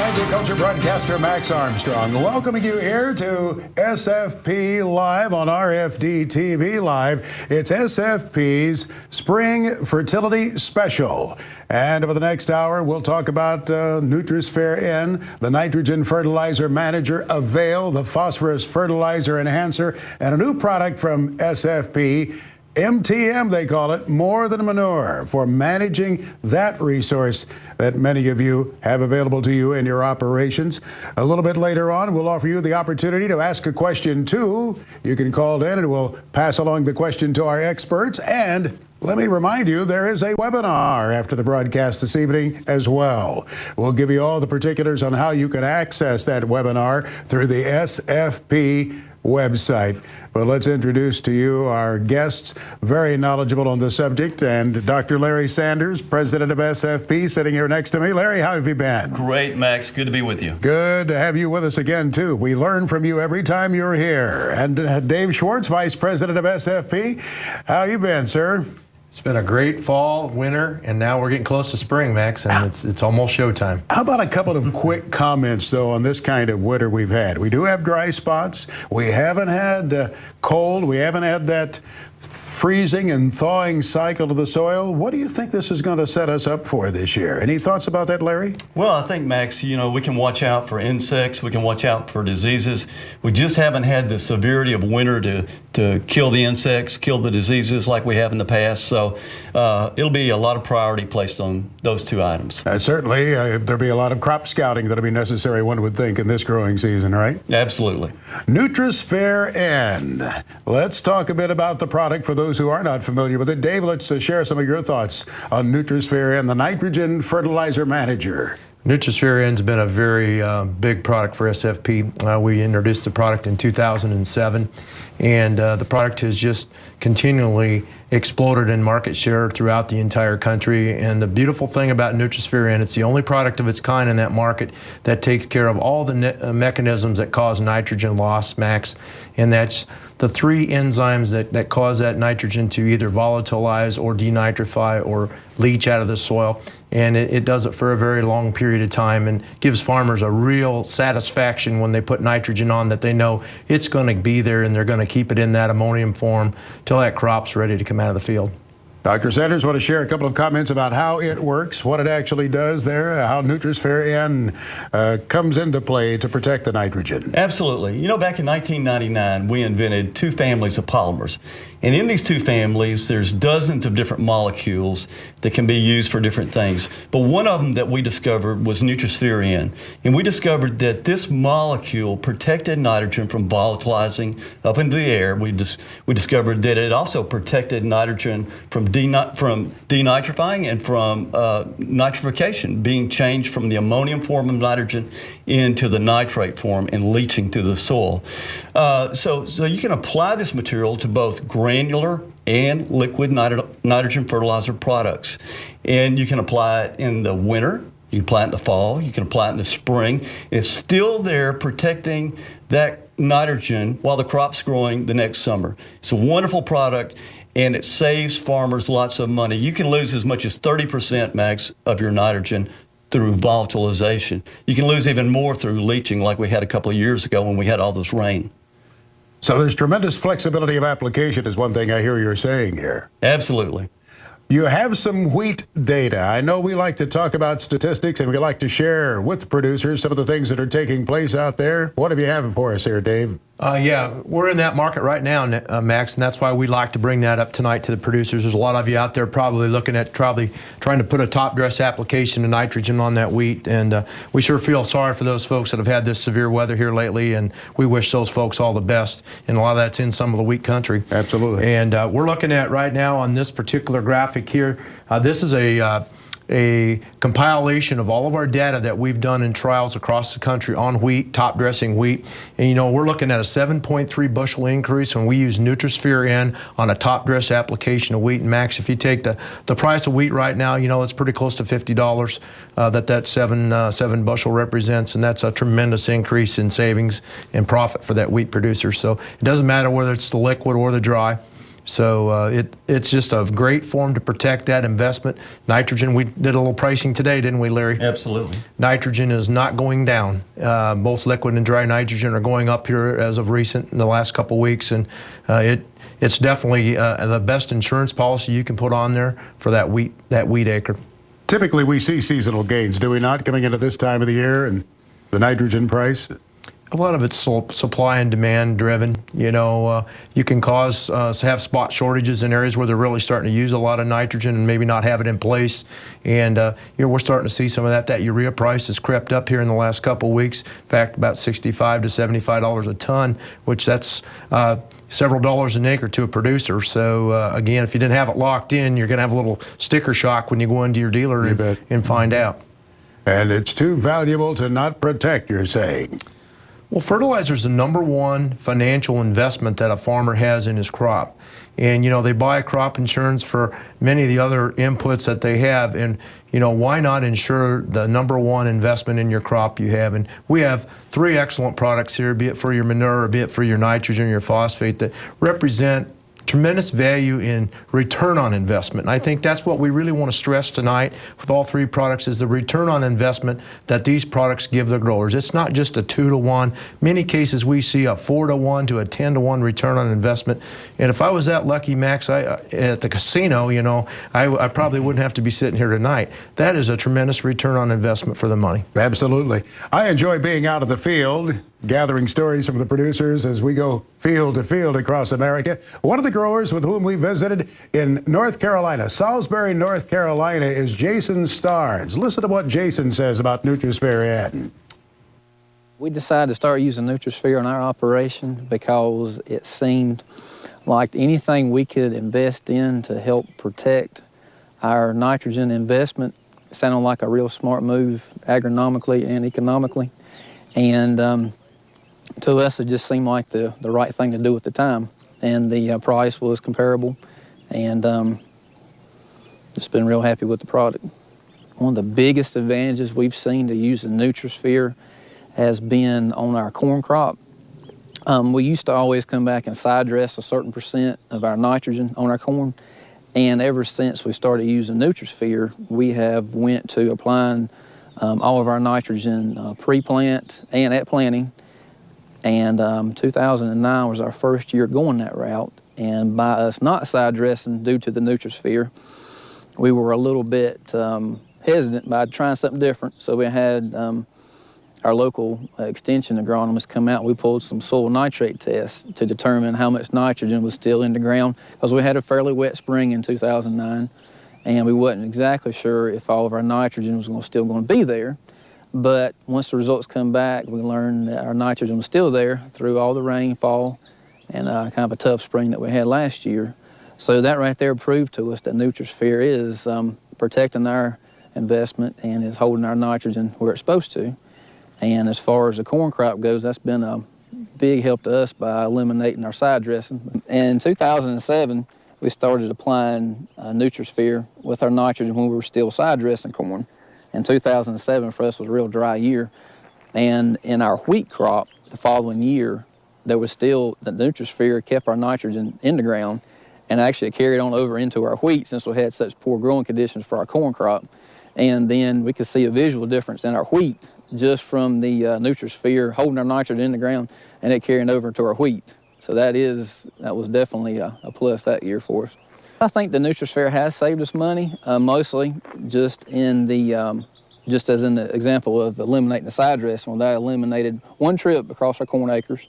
agriculture broadcaster Max Armstrong, welcoming you here to SFP Live on RFD-TV Live. It's SFP's Spring Fertility Special. And over the next hour, we'll talk about Nutrisphere N, the nitrogen fertilizer manager, Avail, the phosphorus fertilizer enhancer, and a new product from SFP, MTM, they call it, more than manure, for managing that resource that many of you have available to you in your operations. A little bit later on, we'll offer you the opportunity to ask a question too. You can call in and we'll pass along the question to our experts. And let me remind you, there is a webinar after the broadcast this evening as well. We'll give you all the particulars on how you can access that webinar through the SFP website. But let's introduce to you our guests, very knowledgeable on the subject, and Dr. Larry Sanders, president of SFP, sitting here next to me. Larry, how have you been? Great, Max. Good to be with you. Good to have you with us again, too. We learn from you every time you're here. And Dave Schwartz, vice president of SFP. How you been, sir? It's been a great fall, winter, and now we're getting close to spring, Max, and it's almost showtime. How about a couple of quick comments, though, on this kind of winter we've had? We do have dry spots. We haven't had cold. We haven't had that freezing and thawing cycle of the soil. What do you think this is going to set us up for this year? Any thoughts about that, Larry? Well, I think, Max, we can watch out for insects. We can watch out for diseases. We just haven't had the severity of winter to kill the insects, kill the diseases like we have in the past. So it'll be a lot of priority placed on those two items. Certainly, there'll be a lot of crop scouting that'll be necessary, one would think, in this growing season, right? Absolutely. Nutrisphere N. Let's talk a bit about the product for those who are not familiar with it. Dave, let's share some of your thoughts on Nutrisphere N, the nitrogen fertilizer manager. Nutrisphere N's been a very big product for SFP. We introduced the product in 2007, and the product has just continually exploded in market share throughout the entire country. And the beautiful thing about Nutrisphere N, it's the only product of its kind in that market that takes care of all the mechanisms that cause nitrogen loss, Max, and that's the three enzymes that cause that nitrogen to either volatilize or denitrify or leach out of the soil. And it does it for a very long period of time and gives farmers a real satisfaction when they put nitrogen on, that they know it's going to be there and they're going to keep it in that ammonium form till that crop's ready to come out of the field. Dr. Sanders, want to share a couple of comments about how it works, what it actually does there, how Nutrisphere N comes into play to protect the nitrogen? Absolutely. Back in 1999, we invented two families of polymers. And in these two families, there's dozens of different molecules that can be used for different things. But one of them that we discovered was Nutrisphere N. And we discovered that this molecule protected nitrogen from volatilizing up into the air. We discovered that it also protected nitrogen from denitrifying and from nitrification, being changed from the ammonium form of nitrogen into the nitrate form and leaching to the soil. So you can apply this material to both granular and liquid nitrogen fertilizer products. And you can apply it in the winter, you can apply it in the fall, you can apply it in the spring. It's still there protecting that nitrogen while the crop's growing the next summer. It's a wonderful product, and it saves farmers lots of money. You can lose as much as 30%, Max, of your nitrogen through volatilization. You can lose even more through leaching, like we had a couple of years ago when we had all this rain. So there's tremendous flexibility of application is one thing I hear you're saying here. Absolutely. You have some wheat data. I know we like to talk about statistics and we like to share with producers some of the things that are taking place out there. What have you have for us here, Dave? Yeah, we're in that market right now, Max, and that's why we like to bring that up tonight to the producers. There's a lot of you out there probably looking at trying to put a top dress application of nitrogen on that wheat, and we sure feel sorry for those folks that have had this severe weather here lately, and we wish those folks all the best, and a lot of that's in some of the wheat country. Absolutely. And we're looking at right now on this particular graphic here, this is a compilation of all of our data that we've done in trials across the country on wheat, top dressing wheat. And we're looking at a 7.3 bushel increase when we use Nutrisphere N on a top dress application of wheat. And Max, if you take the price of wheat right now, it's pretty close to $50 that seven bushel represents, and that's a tremendous increase in savings and profit for that wheat producer. So it doesn't matter whether it's the liquid or the dry. So it's just a great form to protect that investment. Nitrogen, we did a little pricing today, didn't we, Larry? Absolutely. Nitrogen is not going down. Both liquid and dry nitrogen are going up here as of recent in the last couple of weeks, and it's definitely the best insurance policy you can put on there for that wheat acre. Typically, we see seasonal gains, do we not, coming into this time of the year and the nitrogen price? A lot of it's supply and demand driven. You know, you can cause have spot shortages in areas where they're really starting to use a lot of nitrogen and maybe not have it in place. And you know, we're starting to see some of that. That urea price has crept up here in the last couple of weeks. In fact, about $65 to $75 a ton, which that's several dollars an acre to a producer. So again, if you didn't have it locked in, you're going to have a little sticker shock when you go into your dealer and find out. And it's too valuable to not protect, you're saying? Well, fertilizer is the #1 financial investment that a farmer has in his crop. And, you know, they buy crop insurance for many of the other inputs that they have. And, you know, why not insure the #1 investment in your crop you have? And we have 3 excellent products here, be it for your manure or be it for your nitrogen or your phosphate, that represent tremendous value in return on investment. And I think that's what we really want to stress tonight with all 3 products, is the return on investment that these products give the growers. It's not just a 2 to 1. Many cases we see a 4 to 1 to a 10 to 1 return on investment. And if I was that lucky, Max, at the casino, you know, I probably wouldn't have to be sitting here tonight. That is a tremendous return on investment for the money. Absolutely. I enjoy being out of the field, gathering stories from the producers as we go field to field across America. One of the growers with whom we visited in North Carolina, Salisbury, North Carolina, is Jason Starnes. Listen to what Jason says about Nutrisphere N. We decided to start using Nutrisphere in our operation because it seemed like anything we could invest in to help protect our nitrogen investment sounded like a real smart move agronomically and economically. And to us, it just seemed like the right thing to do at the time. And the price was comparable, and just been real happy with the product. One of the biggest advantages we've seen to using Nutrisphere has been on our corn crop. We used to always come back and side dress a certain percent of our nitrogen on our corn, and ever since we started using Nutrisphere, we have went to applying all of our nitrogen pre-plant and at planting. And 2009 was our first year going that route. And by us not side dressing due to the Nutrisphere, we were a little bit hesitant by trying something different. So we had our local extension agronomist come out. We pulled some soil nitrate tests to determine how much nitrogen was still in the ground, because we had a fairly wet spring in 2009, and we wasn't exactly sure if all of our nitrogen was still going to be there. But once the results come back, we learned that our nitrogen was still there through all the rainfall and kind of a tough spring that we had last year. So that right there proved to us that Nutrisphere is protecting our investment and is holding our nitrogen where it's supposed to. And as far as the corn crop goes, that's been a big help to us by eliminating our side dressing. In 2007, we started applying Nutrisphere with our nitrogen when we were still side dressing corn. And 2007 for us was a real dry year. And in our wheat crop the following year, there was still, the Nutrisphere kept our nitrogen in the ground, and actually carried on over into our wheat since we had such poor growing conditions for our corn crop. And then we could see a visual difference in our wheat just from the Nutrisphere holding our nitrogen in the ground and it carrying over to our wheat. So that was definitely a plus that year for us. I think the Nutrisphere has saved us money, mostly just in the, just as in the example of eliminating the side dressing. Well, that eliminated one trip across our corn acres,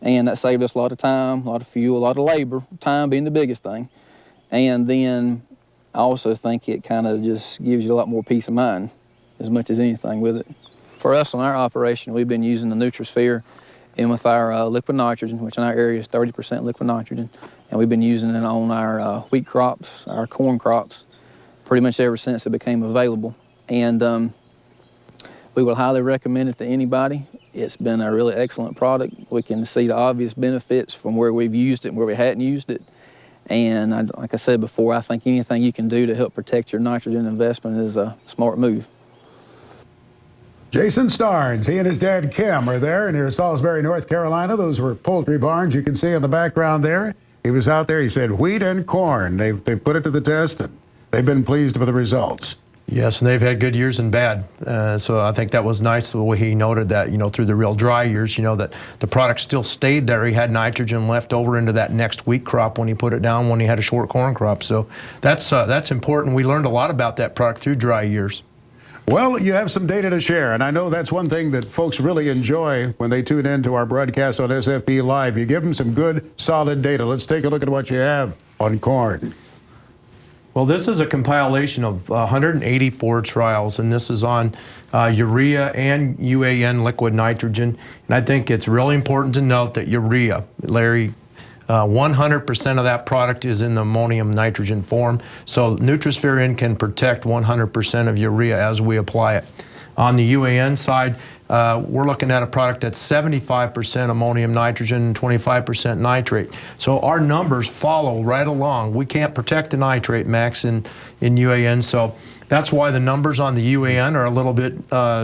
and that saved us a lot of time, a lot of fuel, a lot of labor, time being the biggest thing. And then I also think it kind of just gives you a lot more peace of mind as much as anything with it. For us on our operation, we've been using the Nutrisphere in with our liquid nitrogen, which in our area is 30% liquid nitrogen. And we've been using it on our wheat crops, our corn crops, pretty much ever since it became available. And we would highly recommend it to anybody. It's been a really excellent product. We can see the obvious benefits from where we've used it and where we hadn't used it. And like I said before, I think anything you can do to help protect your nitrogen investment is a smart move. Jason Starnes, he and his dad Kim are there near Salisbury, North Carolina. Those were poultry barns you can see in the background there. He was out there. He said wheat and corn. They've put it to the test, and they've been pleased with the results. Yes, and they've had good years and bad. So I think that was nice the way he noted that, through the real dry years, that the product still stayed there. He had nitrogen left over into that next wheat crop when he put it down when he had a short corn crop. So that's important. We learned a lot about that product through dry years. Well, you have some data to share, and I know that's one thing that folks really enjoy when they tune in to our broadcast on SFP Live. You give them some good, solid data. Let's take a look at what you have on corn. Well, this is a compilation of 184 trials, and this is on urea and UAN liquid nitrogen. And I think it's really important to note that urea, Larry, 100% of that product is in the ammonium nitrogen form. So Nutrisphere N can protect 100% of urea as we apply it. On the UAN side, we're looking at a product that's 75% ammonium nitrogen and 25% nitrate. So our numbers follow right along. We can't protect the nitrate, Max, in UAN. So that's why the numbers on the UAN are a little bit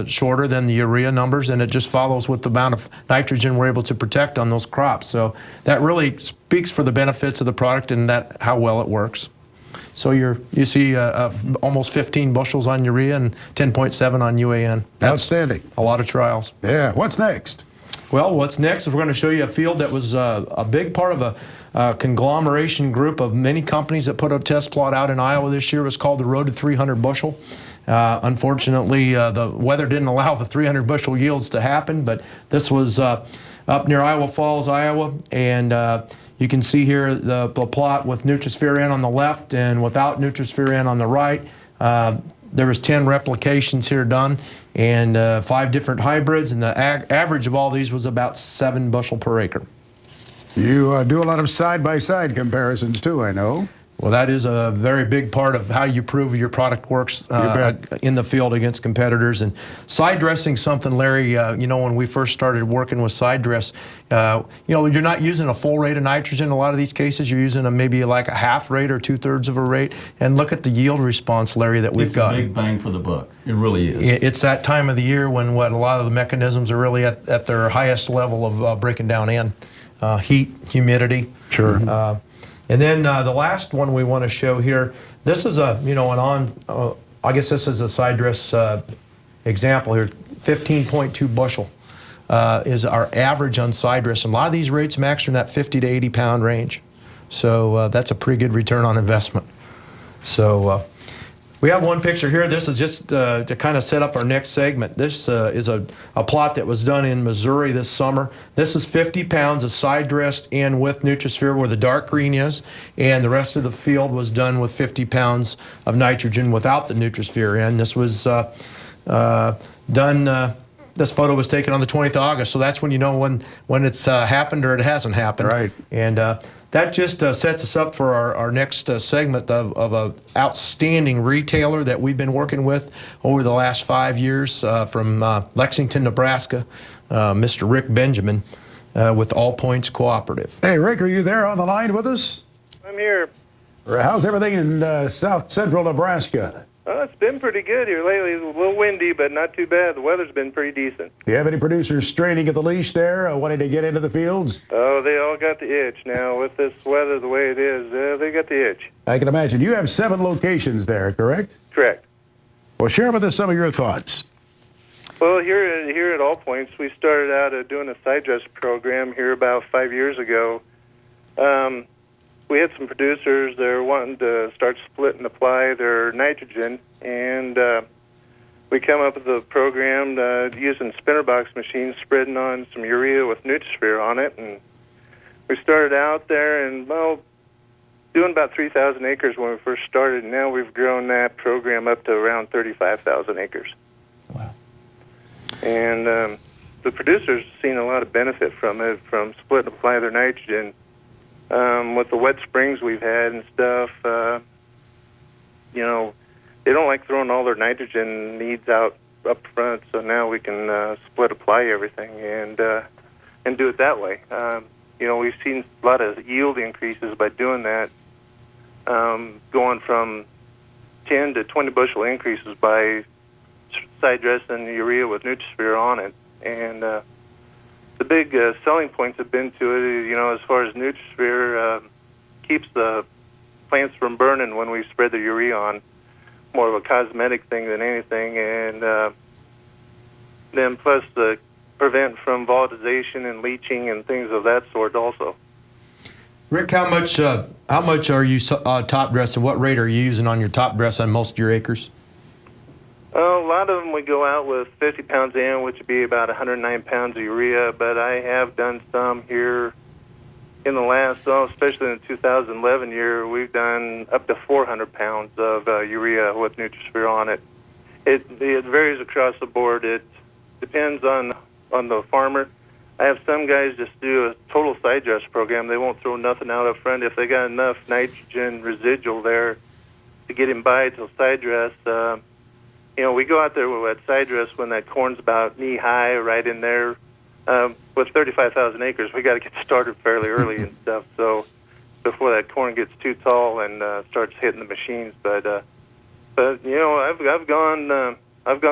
shorter than the urea numbers, and it just follows with the amount of nitrogen we're able to protect on those crops. So that really speaks for the benefits of the product and that how well it works. So you see almost 15 bushels on urea and 10.7 on UAN. That's outstanding. A lot of trials. Yeah. What's next? Well, what's next is we're going to show you a field that was a big part of a conglomeration group of many companies that put a test plot out in Iowa this year. It was called the Road to 300 Bushel. Unfortunately, the weather didn't allow the 300 bushel yields to happen, but this was up near Iowa Falls, Iowa, and you can see here the plot with Nutrisphere N on the left and without Nutrisphere N on the right. There was 10 replications here done and 5 different hybrids, and the average of all these was about 7 bushel per acre. You do a lot of side-by-side comparisons too, I know. Well, that is a very big part of how you prove your product works in the field against competitors. And side dressing something, Larry, when we first started working with side dress, you're not using a full rate of nitrogen in a lot of these cases. You're using maybe like a half rate or 2/3 of a rate. And look at the yield response, Larry, that we've got. It's a big bang for the buck. It really is. It's that time of the year when a lot of the mechanisms are really at their highest level of breaking down in. Heat, humidity. Sure. And then the last one we want to show here, this is I guess this is a side dress example here. 15.2 bushel is our average on side dress. And a lot of these rates, Max, are in that 50 to 80 pound range. So that's a pretty good return on investment. So we have one picture here. This is just to kind of set up our next segment. This is a plot that was done in Missouri this summer. This is 50 pounds of side dressed in with Nutrisphere where the dark green is, and the rest of the field was done with 50 pounds of nitrogen without the Nutrisphere in. This was done. This photo was taken on the 20th of August, so that's when you know when it's happened or it hasn't happened. Right. And that just sets us up for our next segment of an outstanding retailer that we've been working with over the last 5 years from Lexington, Nebraska, Mr. Rick Benjamin with All Points Cooperative. Hey, Rick, are you there on the line with us? I'm here. How's everything in south central Nebraska? It's been pretty good here lately. It's a little windy, but not too bad. The weather's been pretty decent. Do you have any producers straining at the leash there, wanting to get into the fields? Oh, they all got the itch now. With this weather the way it is, they got the itch. I can imagine. You have 7 locations there, correct? Correct. Well, share with us some of your thoughts. Well, here at All Points, we started out doing a side dress program here about 5 years ago. We had some producers that were wanting to start split and apply their nitrogen, and we come up with a program using spinner box machines, spreading on some urea with Nutrisphere on it, and we started out there and, doing about 3,000 acres when we first started, and now we've grown that program up to around 35,000 acres. Wow. And the producers have seen a lot of benefit from it, from split and apply their nitrogen. With the wet springs we've had and stuff, they don't like throwing all their nitrogen needs out up front, so now we can split apply everything and do it that way. We've seen a lot of yield increases by doing that, going from 10 to 20 bushel increases by side dressing urea with Nutrisphere on it. And the big selling points have been to it, as far as Nutrisphere, keeps the plants from burning when we spread the urea on. More of a cosmetic thing than anything, and then plus the prevent from volatilization and leaching and things of that sort also. Rick, how much are you top dressing? What rate are you using on your top dress on most of your acres? A lot of them we go out with 50 pounds in, which would be about 109 pounds of urea, but I have done some here in the last, especially in the 2011 year, we've done up to 400 pounds of urea with Nutrisphere on it. It varies across the board. It depends on the farmer. I have some guys just do a total side dress program. They won't throw nothing out up front. If they got enough nitrogen residual there to get him by till side dress, we go out there with that side dress when that corn's about knee high, right in there. With 35,000 acres, we got to get started fairly early and stuff. So before that corn gets too tall and starts hitting the machines, but I've gone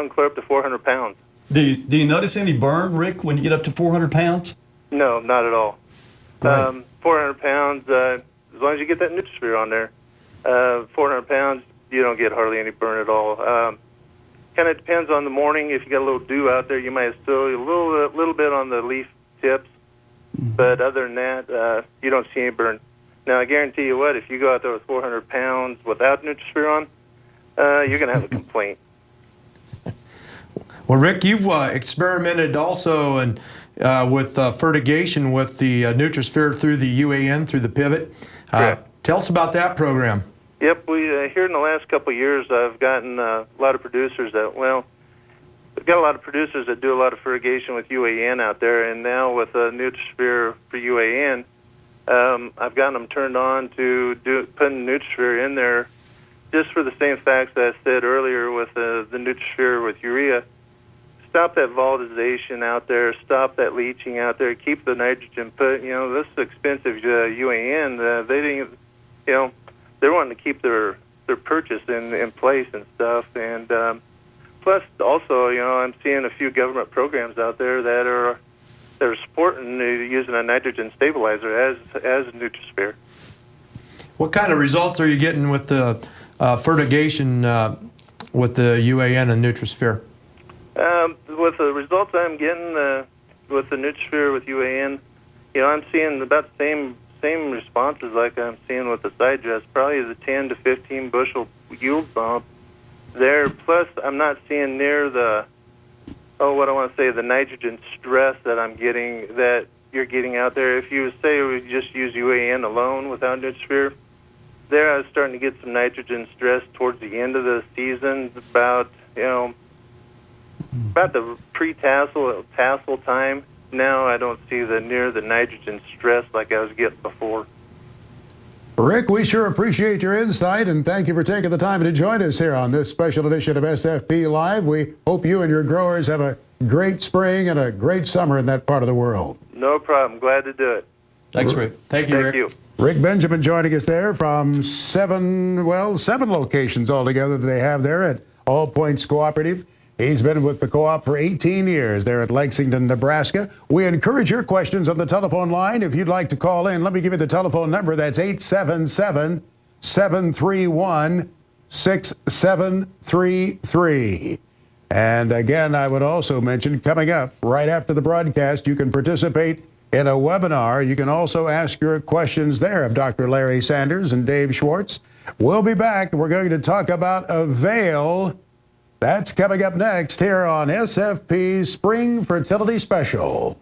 clear up to 400 pounds. Do you notice any burn, Rick, when you get up to 400 pounds? No, not at all. 400 pounds, as long as you get that Nutrisphere on there, 400 pounds, you don't get hardly any burn at all. Kind of depends on the morning. If you got a little dew out there, you might still a little bit on the leaf tips. But other than that, you don't see any burn. Now, I guarantee you what, if you go out there with 400 pounds without Nutrisphere on, you're going to have a complaint. Well, Rick, you've experimented also with fertigation with the Nutrisphere through the UAN, through the pivot. Tell us about that program. Yep, we here in the last couple of years, I've gotten a lot of producers we've got a lot of producers that do a lot of fertigation with UAN out there, and now with Nutrisphere for UAN, I've gotten them turned on to putting Nutrisphere in there just for the same facts that I said earlier with the Nutrisphere with urea. Stop that volatilization out there, stop that leaching out there, keep the nitrogen put. This is expensive UAN. They didn't, they're wanting to keep their purchase in place and stuff. And plus, also, I'm seeing a few government programs out there that are supporting using a nitrogen stabilizer as Nutrisphere. What kind of results are you getting with the fertigation with the UAN and Nutrisphere? With the results I'm getting with the Nutrisphere with UAN, I'm seeing about the same responses like I'm seeing with the side dress, probably the 10 to 15 bushel yield bump there. Plus, I'm not seeing near the nitrogen stress that you're getting out there. If you say we just use UAN alone without Nutrisphere, there I was starting to get some nitrogen stress towards the end of the season, about the tassel time. Now I don't see near the nitrogen stress like I was getting before. Rick, we sure appreciate your insight, and thank you for taking the time to join us here on this special edition of SFP Live. We hope you and your growers have a great spring and a great summer in that part of the world. No problem. Glad to do it. Thanks, Rick. Thank you, Rick. Thank you. Rick Benjamin joining us there from seven locations altogether that they have there at All Points Cooperative. He's been with the co-op for 18 years there at Lexington, Nebraska. We encourage your questions on the telephone line. If you'd like to call in, let me give you the telephone number. That's 877-731-6733. And again, I would also mention, coming up right after the broadcast, you can participate in a webinar. You can also ask your questions there of Dr. Larry Sanders and Dave Schwartz. We'll be back. We're going to talk about Avail. That's coming up next here on SFP's Spring Fertility Special.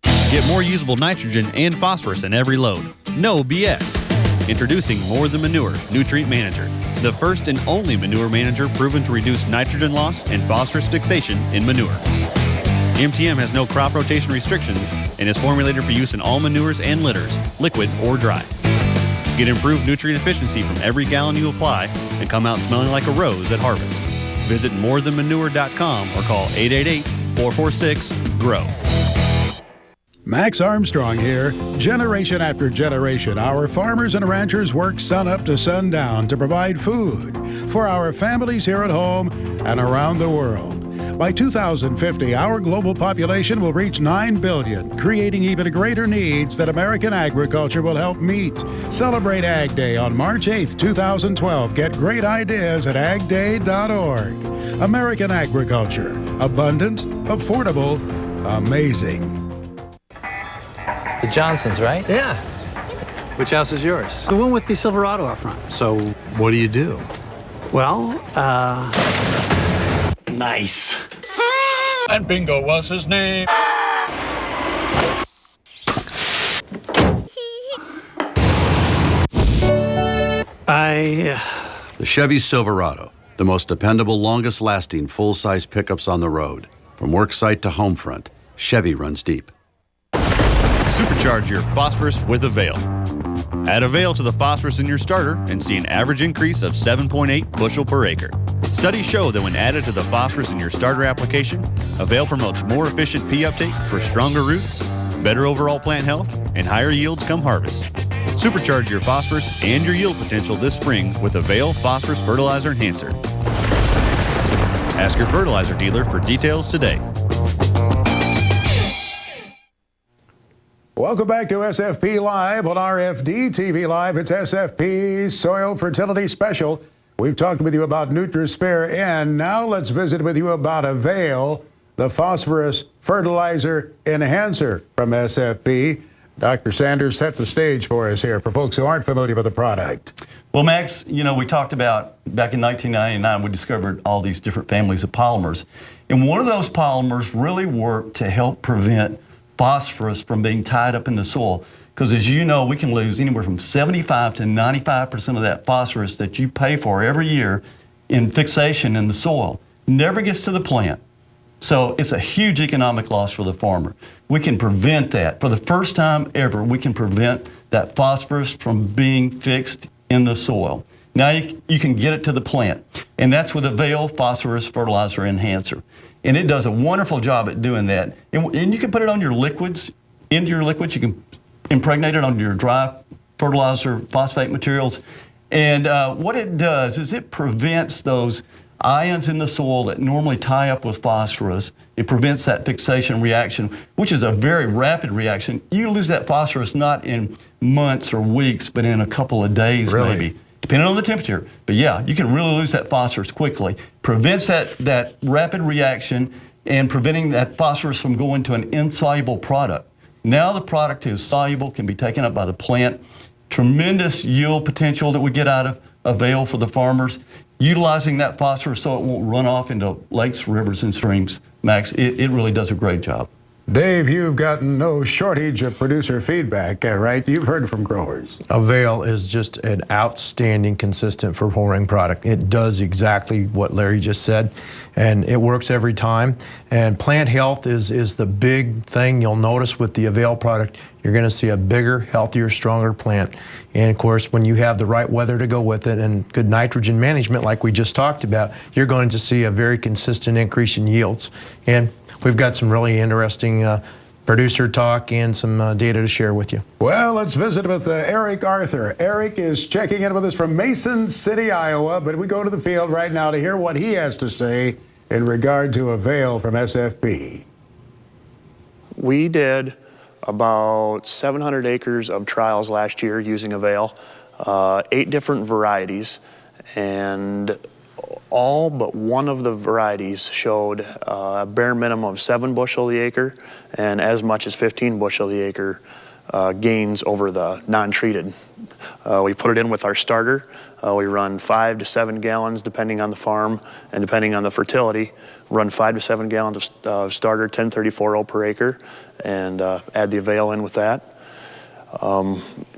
Get more usable nitrogen and phosphorus in every load. No BS. Introducing More Than Manure Nutrient Manager, the first and only manure manager proven to reduce nitrogen loss and phosphorus fixation in manure. MTM has no crop rotation restrictions and is formulated for use in all manures and litters, liquid or dry. Get improved nutrient efficiency from every gallon you apply and come out smelling like a rose at harvest. Visit morethanmanure.com or call 888-446-GROW. Max Armstrong here. Generation after generation, our farmers and ranchers work sun up to sundown to provide food for our families here at home and around the world. By 2050, our global population will reach 9 billion, creating even greater needs that American agriculture will help meet. Celebrate Ag Day on March 8th, 2012. Get great ideas at agday.org. American agriculture. Abundant, affordable, amazing. The Johnsons, right? Yeah, Which house is yours? the one with the Silverado up front. So, what do you do? Well, nice. And Bingo was his name. The Chevy Silverado, the most dependable, longest-lasting, full-size pickups on the road. From work site to home front, Chevy runs deep. Supercharge your phosphorus with Avail. Add Avail to the phosphorus in your starter and see an average increase of 7.8 bushel per acre. Studies show that when added to the phosphorus in your starter application, Avail promotes more efficient pea uptake for stronger roots, better overall plant health, and higher yields come harvest. Supercharge your phosphorus and your yield potential this spring with Avail Phosphorus Fertilizer Enhancer. Ask your fertilizer dealer for details today. Welcome back to SFP Live on RFD-TV Live. It's SFP Soil Fertility Special. We've talked with you about NutriSpare, and now let's visit with you about Avail, the phosphorus fertilizer enhancer from SFP. Dr. Sanders, set the stage for us here for folks who aren't familiar with the product. Well, Max, you know, we talked about back in 1999, we discovered all these different families of polymers. And one of those polymers really worked to help prevent phosphorus from being tied up in the soil. Because as you know, we can lose anywhere from 75 to 95% of that phosphorus that you pay for every year in fixation in the soil. Never gets to the plant. So it's a huge economic loss for the farmer. We can prevent that. For the first time ever, we can prevent that phosphorus from being fixed in the soil. Now you can get it to the plant. And that's with Avail Phosphorus Fertilizer Enhancer. And it does a wonderful job at doing that. And you can put it on your liquids, into your liquids. You can impregnate it on your dry fertilizer phosphate materials. And what it does is it prevents those ions in the soil that normally tie up with phosphorus. It prevents that fixation reaction, which is a very rapid reaction. You lose that phosphorus not in months or weeks, but in a couple of days maybe, depending on the temperature. But yeah, you can really lose that phosphorus quickly. Prevents that rapid reaction and preventing that phosphorus from going to an insoluble product. Now the product is soluble, can be taken up by the plant. Tremendous yield potential that we get out of Avail for the farmers. Utilizing that phosphorus so it won't run off into lakes, rivers, and streams. Max, it really does a great job. Dave, you've gotten no shortage of producer feedback, right? You've heard from growers. Avail is just an outstanding, consistent performing product. It does exactly what Larry just said, and it works every time. And plant health is the big thing you'll notice with the Avail product. You're going to see a bigger, healthier, stronger plant. And of course, when you have the right weather to go with it and good nitrogen management like we just talked about, you're going to see a very consistent increase in yields. And we've got some really interesting producer talk and some data to share with you. Well, let's visit with Eric Arthur. Eric is checking in with us from Mason City, Iowa, but we go to the field right now to hear what he has to say in regard to Avail from SFP. We did about 700 acres of trials last year using Avail, 8 different varieties, and all but one of the varieties showed a bare minimum of 7 bushel the acre and as much as 15 bushel the acre gains over the non-treated. We put it in with our starter. We run 5 to 7 gallons depending on the farm and depending on the fertility. Run 5 to 7 gallons of starter, 1034 per acre, and add the Avail in with that.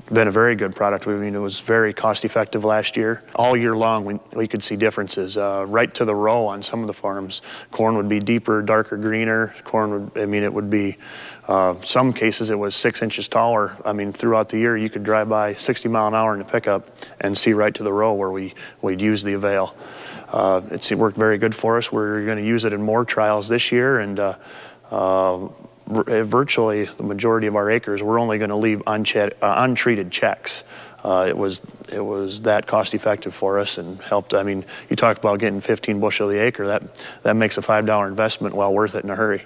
Been a very good product. I mean, it was very cost effective last year. All year long we could see differences. Right to the row on some of the farms, corn would be deeper, darker, greener. Corn would, I mean, it would be, some cases it was 6 inches taller. I mean, throughout the year you could drive by 60 mile an hour in a pickup and see right to the row where we'd use the Avail. It worked very good for us. We're going to use it in more trials this year, and virtually the majority of our acres we're only going to leave untreated checks. it was that cost effective for us and helped. I mean, you talk about getting 15 bushel the acre, that makes a $5 investment well worth it in a hurry.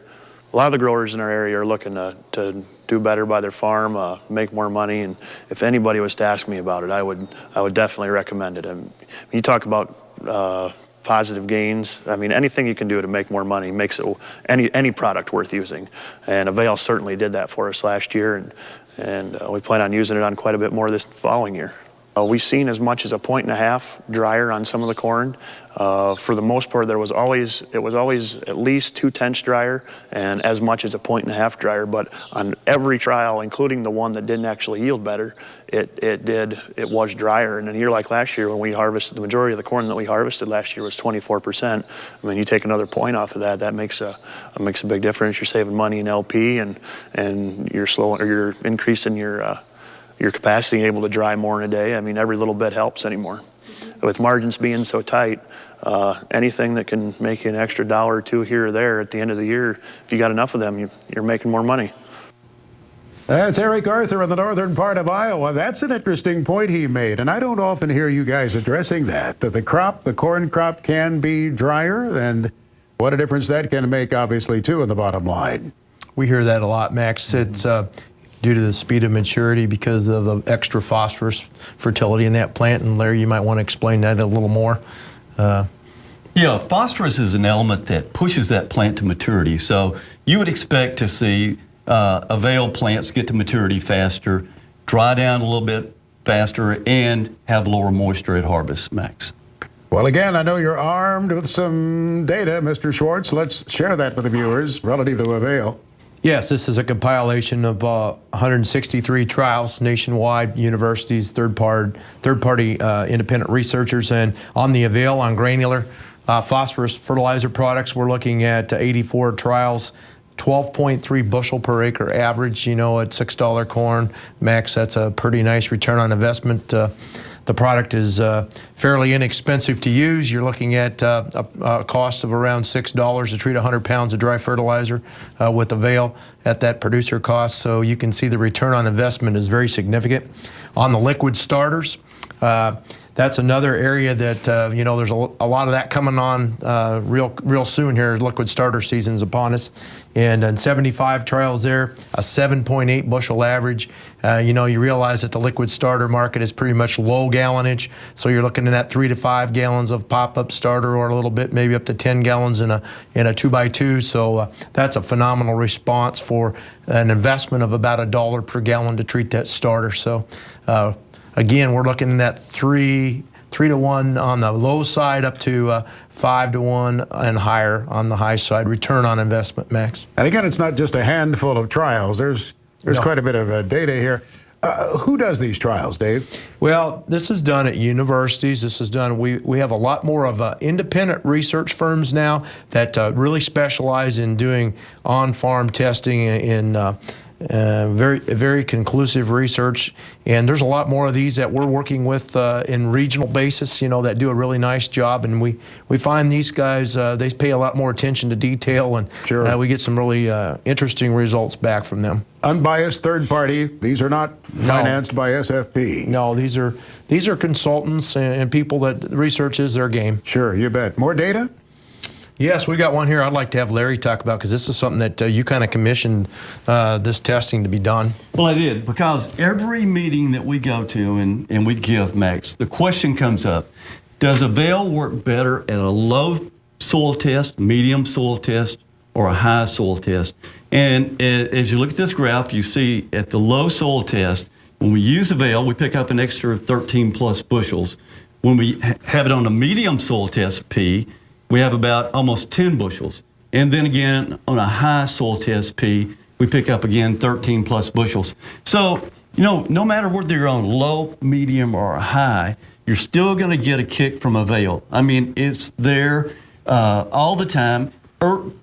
A lot of the growers in our area are looking to do better by their farm, make more money, and if anybody was to ask me about it, I would definitely recommend it. And when you talk about positive gains, I mean, anything you can do to make more money makes it any product worth using. And Avail certainly did that for us last year, and we plan on using it on quite a bit more this following year. We've seen as much as 1.5 points drier on some of the corn. For the most part, it was always at least 0.2 drier and as much as 1.5 points drier. But on every trial, including the one that didn't actually yield better, it was drier. And in a year like last year, when we harvested, the majority of the corn that we harvested last year was 24%. I mean, you take another point off of that makes a big difference. You're saving money in LP, and you're increasing your capacity and able to dry more in a day. I mean, every little bit helps anymore. With margins being so tight, anything that can make you an extra $1 or $2 here or there at the end of the year, if you got enough of them, you're making more money. That's Eric Arthur in the northern part of Iowa. That's an interesting point he made, and I don't often hear you guys addressing that the corn crop can be drier, and what a difference that can make, obviously, too, in the bottom line. We hear that a lot, Max. It's due to the speed of maturity because of the extra phosphorus fertility in that plant. And Larry, you might want to explain that a little more. Yeah, phosphorus is an element that pushes that plant to maturity. So you would expect to see Avail plants get to maturity faster, dry down a little bit faster, and have lower moisture at harvest, Max. Well, again, I know you're armed with some data, Mr. Schwartz. Let's share that with the viewers relative to Avail. Yes, this is a compilation of 163 trials nationwide, universities, third-party independent researchers, and on the Avail on granular phosphorus fertilizer products, we're looking at 84 trials, 12.3 bushel per acre average. You know, at $6 corn, Max, that's a pretty nice return on investment. The product is fairly inexpensive to use. You're looking at a cost of around $6 to treat 100 pounds of dry fertilizer with Avail at that producer cost. So you can see the return on investment is very significant. On the liquid starters, that's another area that, you know, there's a lot of that coming on real soon here. Liquid starter season's upon us. And on 75 trials there, a 7.8 bushel average. You know, you realize that the liquid starter market is pretty much low gallonage. So you're looking at that 3 to 5 gallons of pop-up starter, or a little bit, maybe up to 10 gallons in a 2x2. So that's a phenomenal response for an investment of about $1 per gallon to treat that starter. So again, we're looking at that 3 to 1 on the low side, up to 5 to 1 and higher on the high side. Return on investment, Max. And again, it's not just a handful of trials. There's quite a bit of data here. Who does these trials, Dave? Well, this is done at universities. This is done. We have a lot more of independent research firms now that really specialize in doing on-farm testing in very conclusive research, and there's a lot more of these that we're working with in regional basis, you know, that do a really nice job, and we find these guys, they pay a lot more attention to detail, and sure. We get some really interesting results back from them. Unbiased third party. These are not financed by SFP. No, these are consultants and people that research is their game. Sure, you bet. More data? Yes, we got one here I'd like to have Larry talk about, because this is something that you kind of commissioned this testing to be done. Well, I did, because every meeting that we go to and we give, Max, the question comes up, does Avail work better at a low soil test, medium soil test, or a high soil test? And as you look at this graph, you see at the low soil test, when we use Avail, we pick up an extra 13 plus bushels. When we have it on a medium soil test, P, we have about almost 10 bushels. And then again, on a high soil test, P, we pick up again 13 plus bushels. So, you know, no matter whether you're on low, medium, or high, you're still gonna get a kick from Avail. I mean, it's there all the time.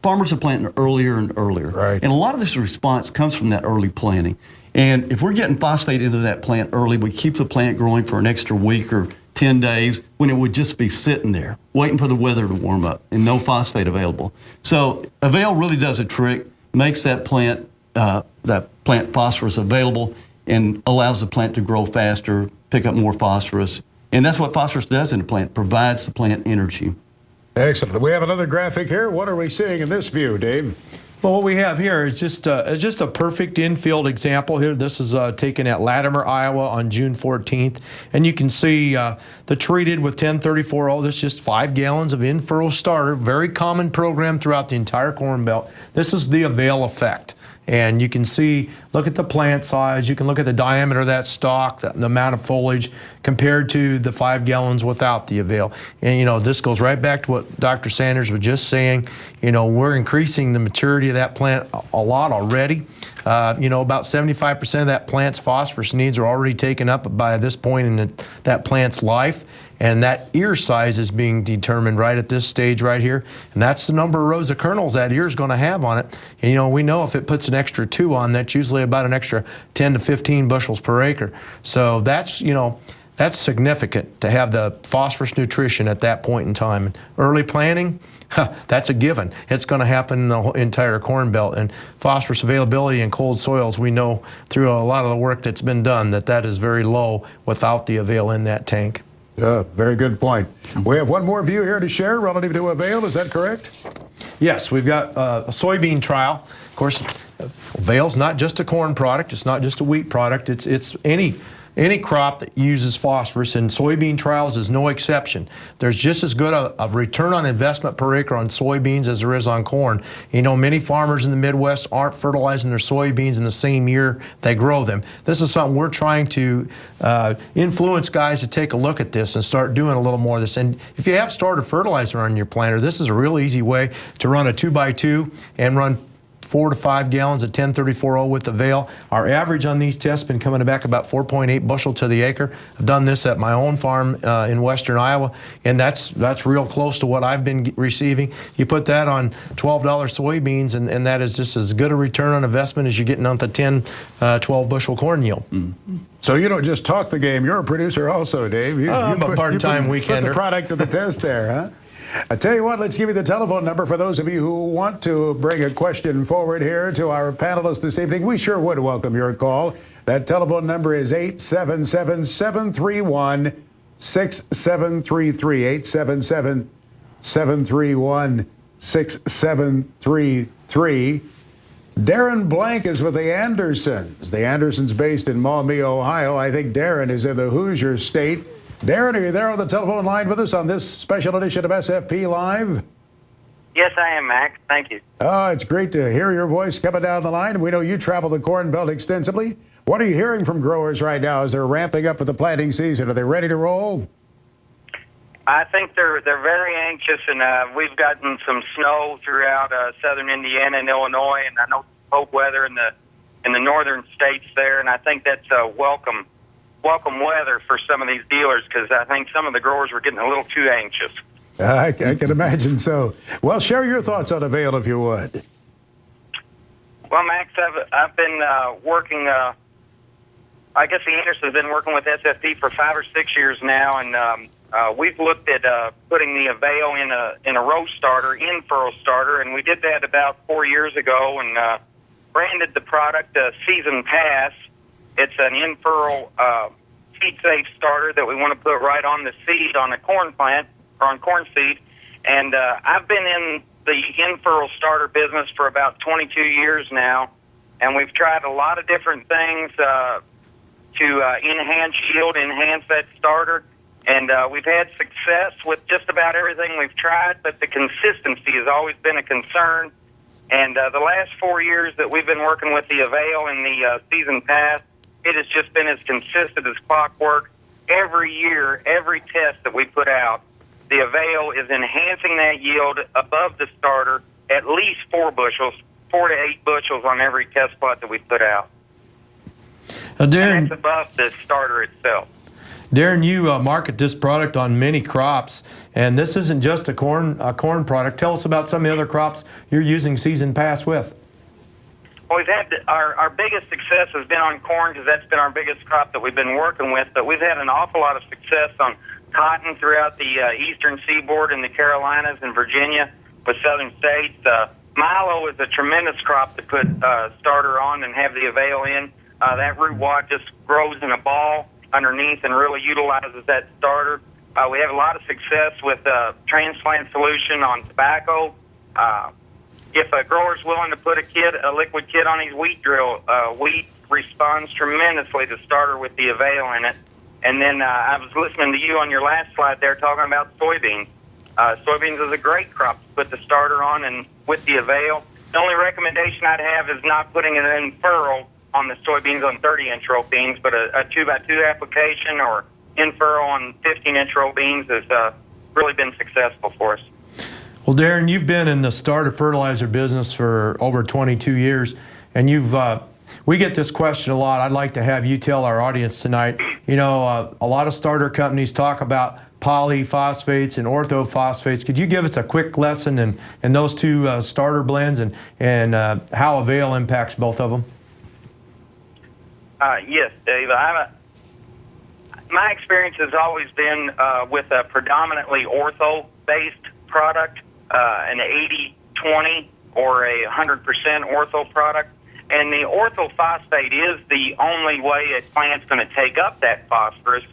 Farmers are planting earlier and earlier. Right. And a lot of this response comes from that early planting. And if we're getting phosphate into that plant early, we keep the plant growing for an extra week or 10 days when it would just be sitting there, waiting for the weather to warm up and no phosphate available. So Avail really does a trick, makes that plant phosphorus available, and allows the plant to grow faster pick up more phosphorus. And that's what phosphorus does in the plant, provides the plant energy. Excellent. We have another graphic here. What are we seeing in this view, Dave? Well, what we have here is just a perfect infield example here. This is taken at Latimer, Iowa on June 14th. And you can see the treated with 1034O. This is just 5 gallons of in-furrow starter. Very common program throughout the entire Corn Belt. This is the Avail effect. And you can see, look at the plant size, you can look at the diameter of that stalk, the amount of foliage compared to the 5 gallons without the Avail. And, you know, this goes right back to what Dr. Sanders was just saying. You know, we're increasing the maturity of that plant a lot already. You know, about 75% of that plant's phosphorus needs are already taken up by this point in that plant's life. And that ear size is being determined right at this stage right here. And that's the number of rows of kernels that ear is going to have on it. And, you know, we know if it puts an extra 2 on, that's usually about an extra 10 to 15 bushels per acre. So that's, you know, that's significant to have the phosphorus nutrition at that point in time. Early planting, that's a given. It's going to happen in the entire Corn Belt. And phosphorus availability in cold soils, we know through a lot of the work that's been done that is very low without the Avail in that tank. Very good point. We have one more view here to share relative to Avail. Is that correct? Yes, we've got a soybean trial. Of course, Avail's not just a corn product. It's not just a wheat product. It's any crop that uses phosphorus, and soybean trials is no exception. There's just as good a return on investment per acre on soybeans as there is on corn. You know, many farmers in the Midwest aren't fertilizing their soybeans in the same year they grow them. This is something we're trying to influence guys to take a look at this and start doing a little more of this. And if you have starter fertilizer on your planter, this is a real easy way to run a 2x2 and run 4 to 5 gallons of 1034O with Avail. Our average on these tests has been coming back about 4.8 bushel to the acre. I've done this at my own farm in western Iowa, and that's real close to what I've been receiving. You put that on $12 soybeans, and that is just as good a return on investment as you're getting on the 10, 12 bushel corn yield. Mm-hmm. So you don't just talk the game, you're a producer also, Dave. I'm a part-time weekender. Put the product to the test there, huh? I tell you what, let's give you the telephone number for those of you who want to bring a question forward here to our panelists this evening. We sure would welcome your call. That telephone number is 877-731-6733, 877-731-6733. Darren Blank is with the Andersons. The Andersons based in Maumee, Ohio. I think Darren is in the Hoosier State. Darren, are you there on the telephone line with us on this special edition of SFP Live? Yes, I am, Max. Thank you. Oh, it's great to hear your voice coming down the line. We know you travel the Corn Belt extensively. What are you hearing from growers right now as they're ramping up for the planting season? Are they ready to roll? I think they're very anxious, and we've gotten some snow throughout southern Indiana and Illinois, and I know cold weather in the northern states there, and I think that's welcome weather for some of these dealers, because I think some of the growers were getting a little too anxious. I can imagine so. Well, share your thoughts on Avail if you would. Well, Max, I've been working. I guess the Andersons have been working with SFP for 5 or 6 years now, and we've looked at putting the Avail in a row starter, in-furrow starter, and we did that about 4 years ago, and branded the product Season Pass. It's an in-furrow seed-safe starter that we want to put right on the seed on a corn plant, or on corn seed. And I've been in the in-furrow starter business for about 22 years now, and we've tried a lot of different things to enhance yield, enhance that starter. And we've had success with just about everything we've tried, but the consistency has always been a concern. And the last 4 years that we've been working with the Avail and the Season Pass, it has just been as consistent as clockwork. Every year, every test that we put out, the Avail is enhancing that yield above the starter at least 4 bushels, 4 to 8 bushels on every test plot that we put out. Darren, and that's above the starter itself. Darren, you market this product on many crops, and this isn't just a corn product. Tell us about some of the other crops you're using Season Pass with. Well, we've had our biggest success has been on corn, because that's been our biggest crop that we've been working with, but we've had an awful lot of success on cotton throughout the eastern seaboard in the Carolinas and Virginia with southern states. Milo is a tremendous crop to put starter on and have the Avail in. That root wad just grows in a ball, underneath and really utilizes that starter. We have a lot of success with transplant solution on tobacco. If a grower's willing to put a liquid kit on his wheat drill, wheat responds tremendously to starter with the Avail in it. And then I was listening to you on your last slide there talking about soybeans. Soybeans is a great crop to put the starter on and with the Avail. The only recommendation I'd have is not putting it in furrow on the soybeans on 30-inch row beans, but a 2x2 application or in furrow on 15-inch row beans has really been successful for us. Well, Darren, you've been in the starter fertilizer business for over 22 years, and we get this question a lot. I'd like to have you tell our audience tonight, you know, a lot of starter companies talk about polyphosphates and orthophosphates. Could you give us a quick lesson in those two starter blends and how Avail impacts both of them? Yes, Dave. My experience has always been with a predominantly ortho-based product, an 80-20 or a 100% ortho product. And the orthophosphate is the only way a plant's going to take up that phosphorus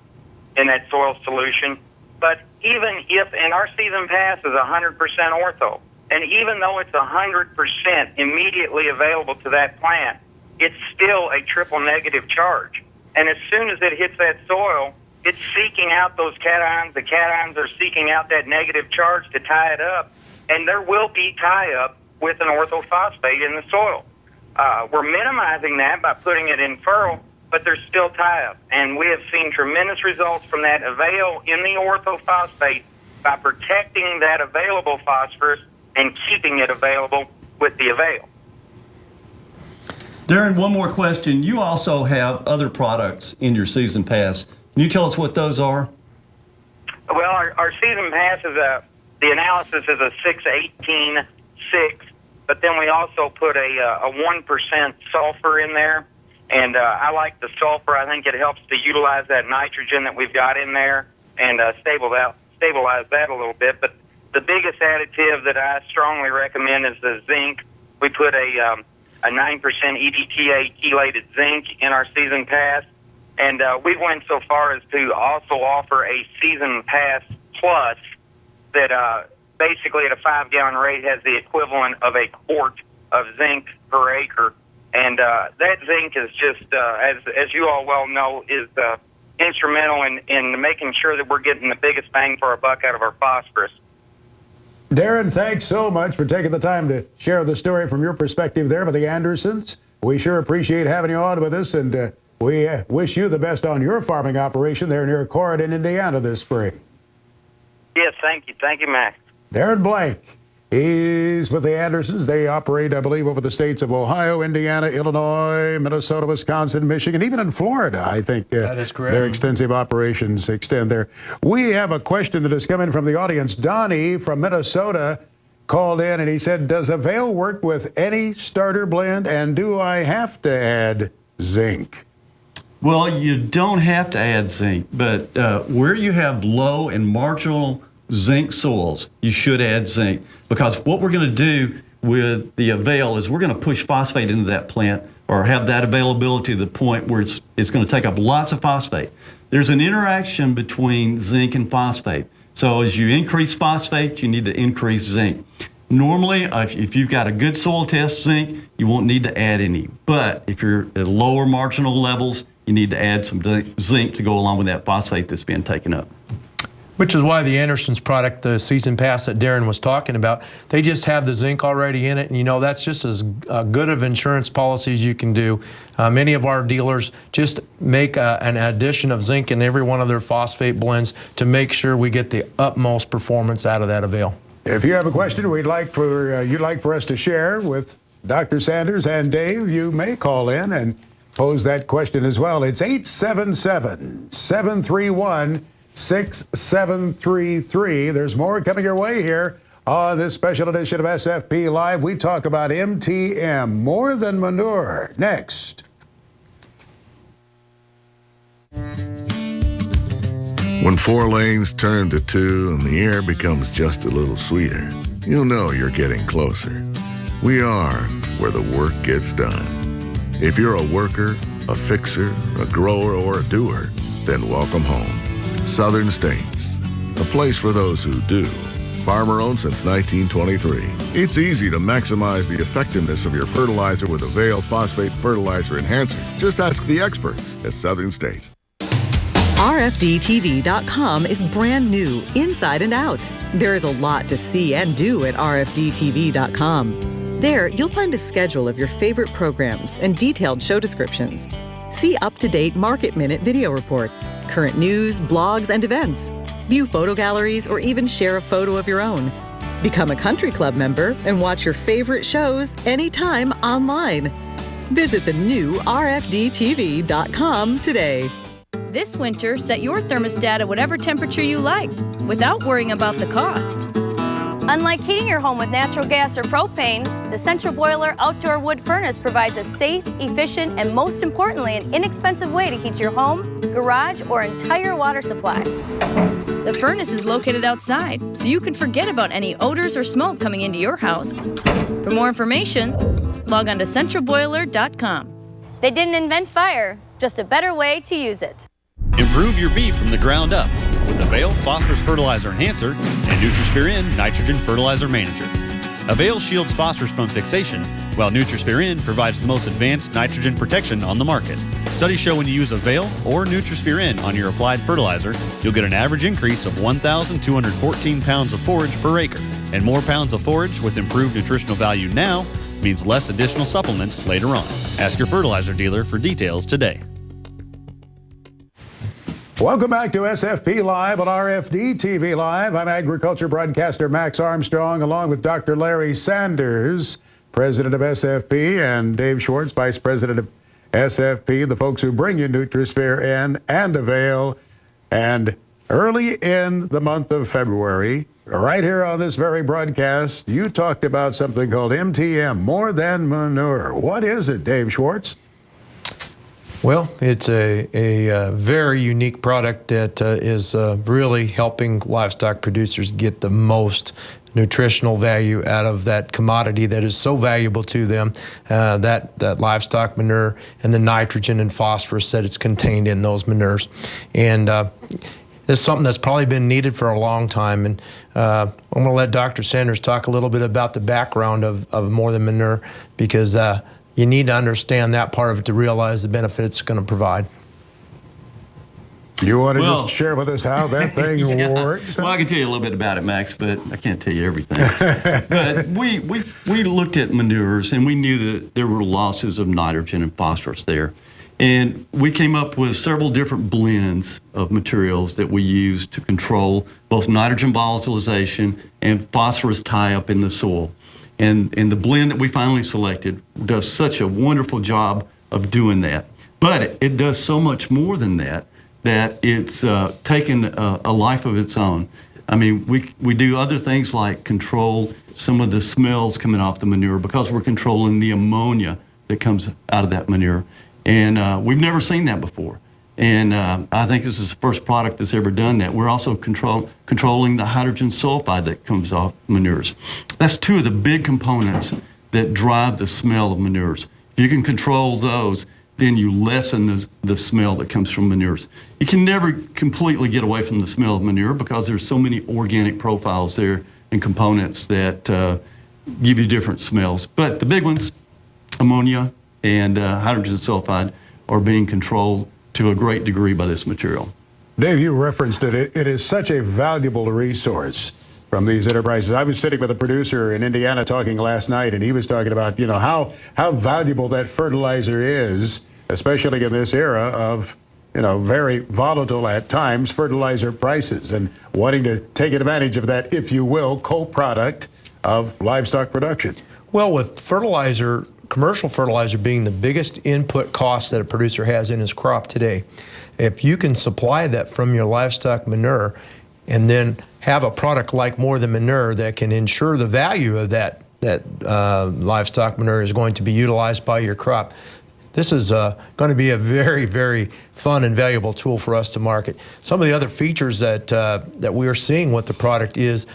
in that soil solution. But even if, and our season pass is 100% ortho, and even though it's 100% immediately available to that plant, it's still a triple negative charge. And as soon as it hits that soil, it's seeking out those cations. The cations are seeking out that negative charge to tie it up, and there will be tie-up with an orthophosphate in the soil. We're minimizing that by putting it in furrow, but there's still tie-up. And we have seen tremendous results from that Avail in the orthophosphate by protecting that available phosphorus and keeping it available with the Avail. Darren, one more question. You also have other products in your season pass. Can you tell us what those are? Well, our season pass is the analysis is a 6-18-6, but then we also put a 1% sulfur in there. And I like the sulfur. I think it helps to utilize that nitrogen that we've got in there and stabilize that a little bit. But the biggest additive that I strongly recommend is the zinc. We put a 9% EDTA chelated zinc in our season pass. And we went so far as to also offer a season pass plus that basically at a 5-gallon rate has the equivalent of a quart of zinc per acre. And that zinc is just, as you all well know, is instrumental in making sure that we're getting the biggest bang for our buck out of our phosphorus. Darren, thanks so much for taking the time to share the story from your perspective there with the Andersons. We sure appreciate having you on with us, and we wish you the best on your farming operation there near Corydon, Indiana this spring. Yes, thank you. Thank you, Max. Darren Blank. He's with the Andersons. They operate, I believe, over the states of Ohio, Indiana, Illinois, Minnesota, Wisconsin, Michigan, even in Florida, I think. That is correct. Their extensive operations extend there. We have a question that has come in from the audience. Donnie from Minnesota called in and he said, does Avail work with any starter blend, and do I have to add zinc? Well, you don't have to add zinc, but where you have low and marginal zinc soils, you should add zinc, because what we're going to do with the Avail is we're going to push phosphate into that plant, or have that availability to the point where it's going to take up lots of phosphate. There's an interaction between zinc and phosphate. So as you increase phosphate, you need to increase zinc. Normally, if you've got a good soil test zinc, you won't need to add any. But if you're at lower marginal levels, you need to add some zinc to go along with that phosphate that's being taken up. Which is why the Andersons product, the season pass that Darren was talking about, they just have the zinc already in it, and you know that's just as good of insurance policy as you can do. Many of our dealers just make an addition of zinc in every one of their phosphate blends to make sure we get the utmost performance out of that Avail. If you have a question you'd like for us to share with Dr. Sanders and Dave, you may call in and pose that question as well. It's 877-731-6733. There's more coming your way here on this special edition of SFP Live. We talk about MTM, more than manure, next. When 4 lanes turn to 2 and the air becomes just a little sweeter, you'll know you're getting closer. We are where the work gets done. If you're a worker, a fixer, a grower, or a doer, then welcome home. Southern States, a place for those who do. Farmer-owned since 1923. It's easy to maximize the effectiveness of your fertilizer with Avail Phosphate Fertilizer Enhancer. Just ask the experts at Southern States. RFD-TV.com is brand new, inside and out. There is a lot to see and do at RFD-TV.com. There, you'll find a schedule of your favorite programs and detailed show descriptions. See up-to-date Market Minute video reports, current news, blogs, and events. View photo galleries or even share a photo of your own. Become a country club member and watch your favorite shows anytime online. Visit the new RFD-TV.com today. This winter, set your thermostat at whatever temperature you like, without worrying about the cost. Unlike heating your home with natural gas or propane, the Central Boiler Outdoor Wood Furnace provides a safe, efficient, and most importantly, an inexpensive way to heat your home, garage, or entire water supply. The furnace is located outside, so you can forget about any odors or smoke coming into your house. For more information, log on to centralboiler.com. They didn't invent fire, just a better way to use it. Improve your beef from the ground up with Avail Phosphorus Fertilizer Enhancer and NutriSphere-N Nitrogen Fertilizer Manager. Avail shields phosphorus from fixation, while NutriSphere-N provides the most advanced nitrogen protection on the market. Studies show when you use Avail or NutriSphere-N on your applied fertilizer, you'll get an average increase of 1,214 pounds of forage per acre. And more pounds of forage with improved nutritional value now means less additional supplements later on. Ask your fertilizer dealer for details today. Welcome back to SFP Live on RFD-TV Live. I'm agriculture broadcaster Max Armstrong, along with Dr. Larry Sanders, president of SFP, and Dave Schwartz, vice president of SFP, the folks who bring you NutriSphere-N and Avail. And early in the month of February, right here on this very broadcast, you talked about something called MTM, more than manure. What is it, Dave Schwartz? Well, it's a very unique product that is really helping livestock producers get the most nutritional value out of that commodity that is so valuable to them, that livestock manure and the nitrogen and phosphorus that it's contained in those manures. And it's something that's probably been needed for a long time. And I'm going to let Dr. Sanders talk a little bit about the background of more than manure, because you need to understand that part of it to realize the benefit it's going to provide. You want to just share with us how that thing works? Well, I can tell you a little bit about it, Max, but I can't tell you everything. But we looked at manures, and we knew that there were losses of nitrogen and phosphorus there. And we came up with several different blends of materials that we use to control both nitrogen volatilization and phosphorus tie-up in the soil. And the blend that we finally selected does such a wonderful job of doing that. But it does so much more than that, that it's taken a life of its own. I mean, we do other things like control some of the smells coming off the manure, because we're controlling the ammonia that comes out of that manure. And we've never seen that before. And I think this is the first product that's ever done that. We're also controlling the hydrogen sulfide that comes off manures. That's two of the big components that drive the smell of manures. If you can control those, then you lessen the smell that comes from manures. You can never completely get away from the smell of manure, because there's so many organic profiles there and components that give you different smells. But the big ones, ammonia and hydrogen sulfide, are being controlled to a great degree by this material. Dave, you referenced it. It is such a valuable resource from these enterprises. I was sitting with a producer in Indiana talking last night, and he was talking about, you know, how valuable that fertilizer is, especially in this era of, you know, very volatile at times fertilizer prices, and wanting to take advantage of that, if you will, co-product of livestock production. Well, with fertilizer, commercial fertilizer being the biggest input cost that a producer has in his crop today, if you can supply that from your livestock manure and then have a product like More Than Manure that can ensure the value of that livestock manure is going to be utilized by your crop, this is going to be a very, very fun and valuable tool for us to market. Some of the other features that we are seeing with the product is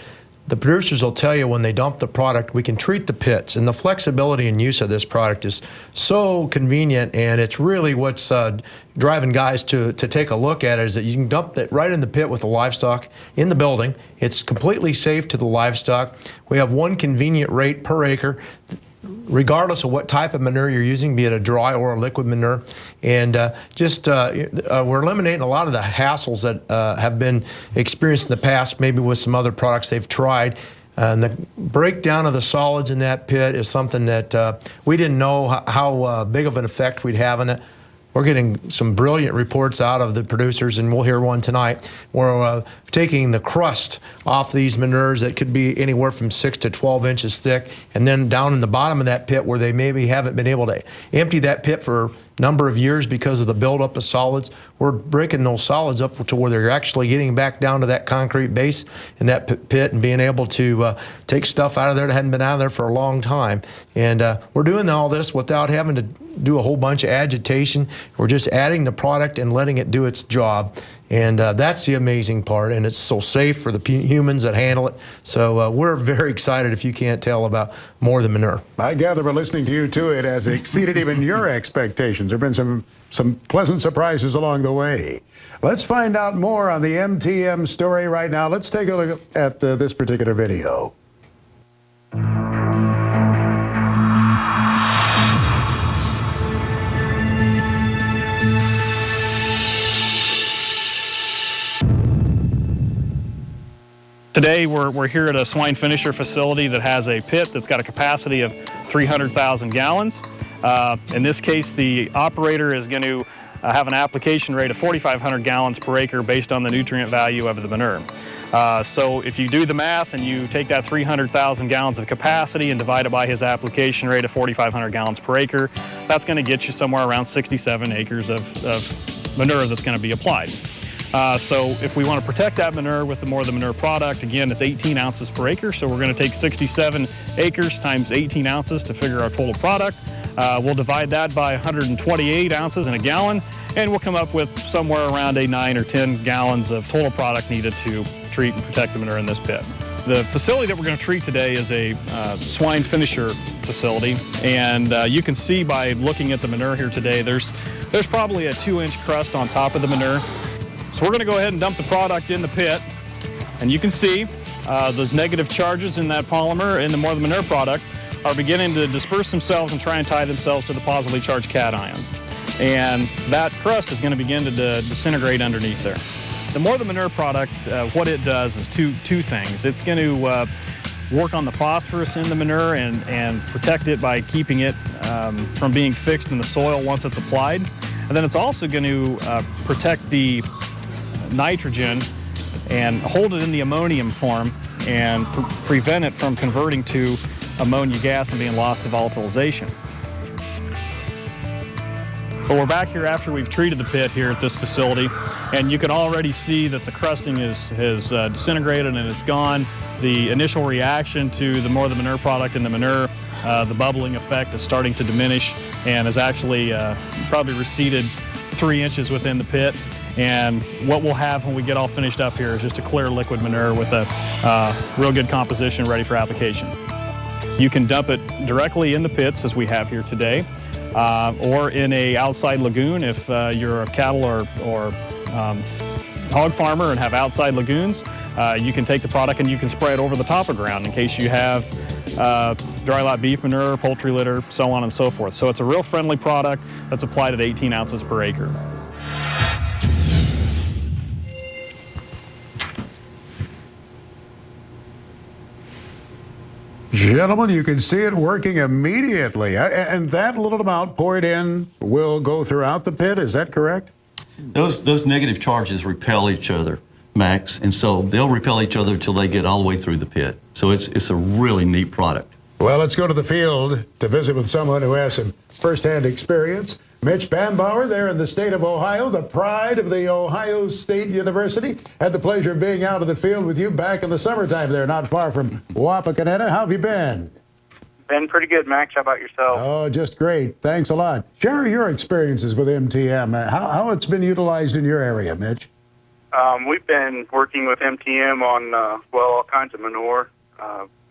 the producers will tell you when they dump the product, we can treat the pits. And the flexibility and use of this product is so convenient, and it's really what's driving guys to take a look at it, is that you can dump it right in the pit with the livestock in the building. It's completely safe to the livestock. We have one convenient rate per acre, regardless of what type of manure you're using, be it a dry or a liquid manure. And we're eliminating a lot of the hassles that have been experienced in the past, maybe with some other products they've tried. And the breakdown of the solids in that pit is something that we didn't know how big of an effect we'd have on it. We're getting some brilliant reports out of the producers, and we'll hear one tonight. We're taking the crust off these manures that could be anywhere from 6 to 12 inches thick, and then down in the bottom of that pit where they maybe haven't been able to empty that pit for a number of years because of the buildup of solids, we're breaking those solids up to where they're actually getting back down to that concrete base in that pit and being able to take stuff out of there that hadn't been out of there for a long time. And we're doing all this without having to do a whole bunch of agitation. We're just adding the product and letting it do its job. And that's the amazing part, and it's so safe for the humans that handle it. So we're very excited, if you can't tell, about More Than Manure. I gather by listening to you, too, it has exceeded even your expectations. There have been some pleasant surprises along the way. Let's find out more on the MTM story right now. Let's take a look at this particular video. Today we're here at a swine finisher facility that has a pit that's got a capacity of 300,000 gallons. In this case, the operator is going to have an application rate of 4,500 gallons per acre based on the nutrient value of the manure. So if you do the math and you take that 300,000 gallons of capacity and divide it by his application rate of 4,500 gallons per acre, that's going to get you somewhere around 67 acres of manure that's going to be applied. So if we want to protect that manure with the More Than Manure product, again, it's 18 ounces per acre. So we're going to take 67 acres times 18 ounces to figure our total product. We'll divide that by 128 ounces in a gallon, and we'll come up with somewhere around 9 or 10 gallons of total product needed to treat and protect the manure in this pit. The facility that we're going to treat today is a swine finisher facility, and you can see by looking at the manure here today, there's probably a 2-inch crust on top of the manure. So we're going to go ahead and dump the product in the pit, and you can see those negative charges in that polymer in the More Than Manure product are beginning to disperse themselves and try and tie themselves to the positively charged cations. And that crust is going to begin to disintegrate underneath there. The More Than Manure product, what it does is two things. It's going to work on the phosphorus in the manure and protect it by keeping it from being fixed in the soil once it's applied. And then it's also going to protect the nitrogen and hold it in the ammonium form and prevent it from converting to ammonia gas and being lost to volatilization. But we're back here after we've treated the pit here at this facility, and you can already see that the crusting has disintegrated and it's gone. The initial reaction to the More Than Manure product in the manure, the bubbling effect is starting to diminish and has actually probably receded 3 inches within the pit. And what we'll have when we get all finished up here is just a clear liquid manure with a real good composition ready for application. You can dump it directly in the pits as we have here today, or in a outside lagoon if you're a cattle or hog farmer and have outside lagoons. You can take the product and you can spray it over the top of ground in case you have dry lot beef manure, poultry litter, so on and so forth. So it's a real friendly product that's applied at 18 ounces per acre. Gentlemen, you can see it working immediately. And that little amount poured in will go throughout the pit, is that correct? Those negative charges repel each other, Max, and so they'll repel each other until they get all the way through the pit. So it's a really neat product. Well, let's go to the field to visit with someone who has some firsthand experience. Mitch Bambauer there in the state of Ohio, the pride of the Ohio State University. Had the pleasure of being out of the field with you back in the summertime there, not far from Wapakoneta. How have you been? Been pretty good, Max. How about yourself? Oh, just great. Thanks a lot. Share your experiences with MTM. How it's been utilized in your area, Mitch? We've been working with MTM on, all kinds of manure.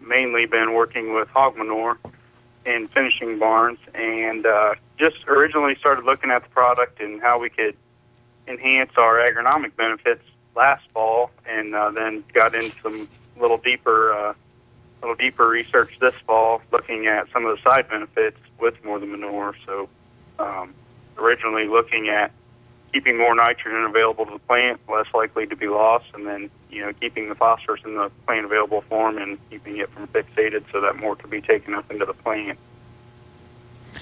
mainly been working with hog manure in finishing barns, and just originally started looking at the product and how we could enhance our agronomic benefits last fall, and then got into some little deeper research this fall, looking at some of the side benefits with more than manure. So originally looking at keeping more nitrogen available to the plant, less likely to be lost, and then keeping the phosphorus in the plant available form and keeping it from fixated so that more could be taken up into the plant.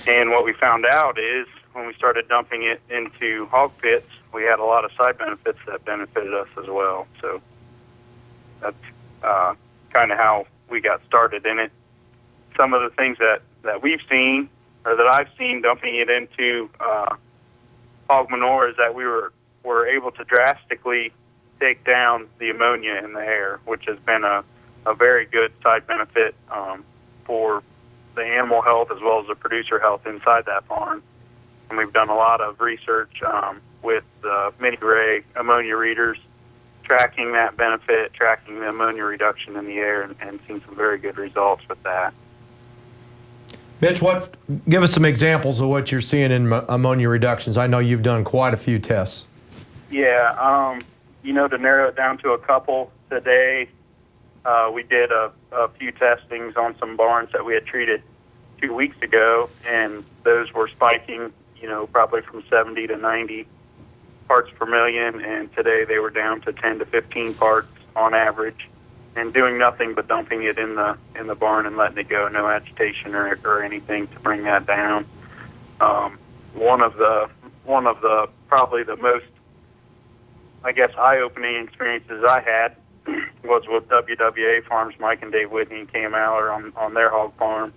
And what we found out is when we started dumping it into hog pits, we had a lot of side benefits that benefited us as well. So that's kind of how we got started in it. Some of the things that we've seen, or that I've seen dumping it into hog manure, is that we were able to drastically take down the ammonia in the air, which has been a very good side benefit for the animal health as well as the producer health inside that barn. And we've done a lot of research with mini-ray ammonia readers, tracking that benefit, tracking the ammonia reduction in the air, and seen some very good results with that. Mitch, give us some examples of what you're seeing in ammonia reductions. I know you've done quite a few tests. Yeah, to narrow it down to a couple today, we did a few testings on some barns that we had treated 2 weeks ago, and those were spiking, probably from 70 to 90 parts per million, and today they were down to 10 to 15 parts on average, and doing nothing but dumping it in the barn and letting it go, no agitation or anything to bring that down. One of the probably the most, I guess, eye-opening experiences I had was with WWA Farms. Mike and Dave Whitney came out on their hog farm.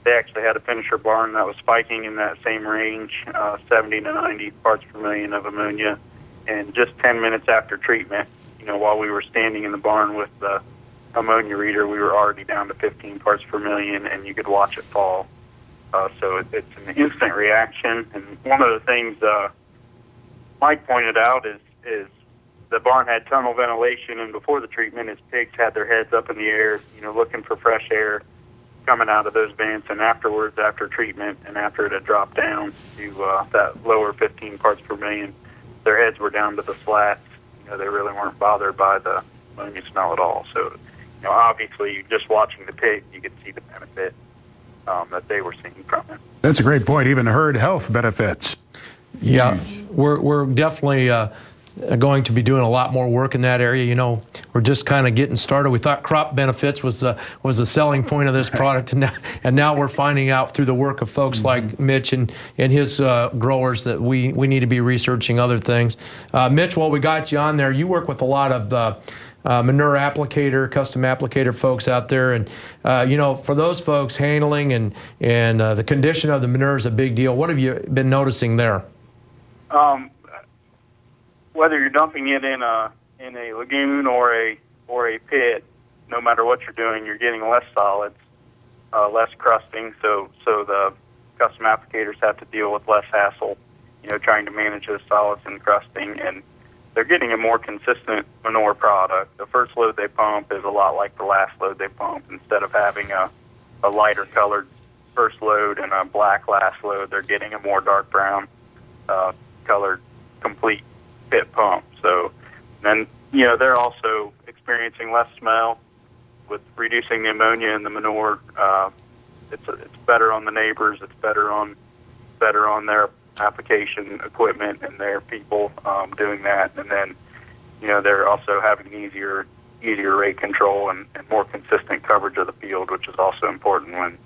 They actually had a finisher barn that was spiking in that same range, 70 to 90 parts per million of ammonia. And just 10 minutes after treatment, while we were standing in the barn with the ammonia reader, we were already down to 15 parts per million, and you could watch it fall. So it's an instant reaction. And one of the things Mike pointed out is the barn had tunnel ventilation, and before the treatment, his pigs had their heads up in the air, looking for fresh air coming out of those vents. And afterwards, after treatment, and after it had dropped down to that lower 15 parts per million, their heads were down to the slats. They really weren't bothered by the ammonia smell at all. So, obviously, just watching the pig, you could see the benefit that they were seeing from it. That's a great point. Even herd health benefits. Yeah, we're definitely going to be doing a lot more work in that area. We're just kind of getting started. We thought crop benefits was the selling point of this product, and now we're finding out through the work of folks like Mitch and his growers that we need to be researching other things. Mitch, while we got you on there, you work with a lot of manure applicator, custom applicator folks out there, and for those folks, handling and the condition of the manure is a big deal. What have you been noticing there? Whether you're dumping it in a lagoon or a pit, no matter what you're doing, you're getting less solids, less crusting. So the custom applicators have to deal with less hassle, trying to manage those solids and crusting, and they're getting a more consistent manure product. The first load they pump is a lot like the last load they pump. Instead of having a lighter colored first load and a black last load, they're getting a more dark brown colored complete pit pump. So then, they're also experiencing less smell with reducing the ammonia in the manure. It's better on the neighbors. It's better on their application equipment and their people doing that. And then, they're also having easier rate control and more consistent coverage of the field, which is also important when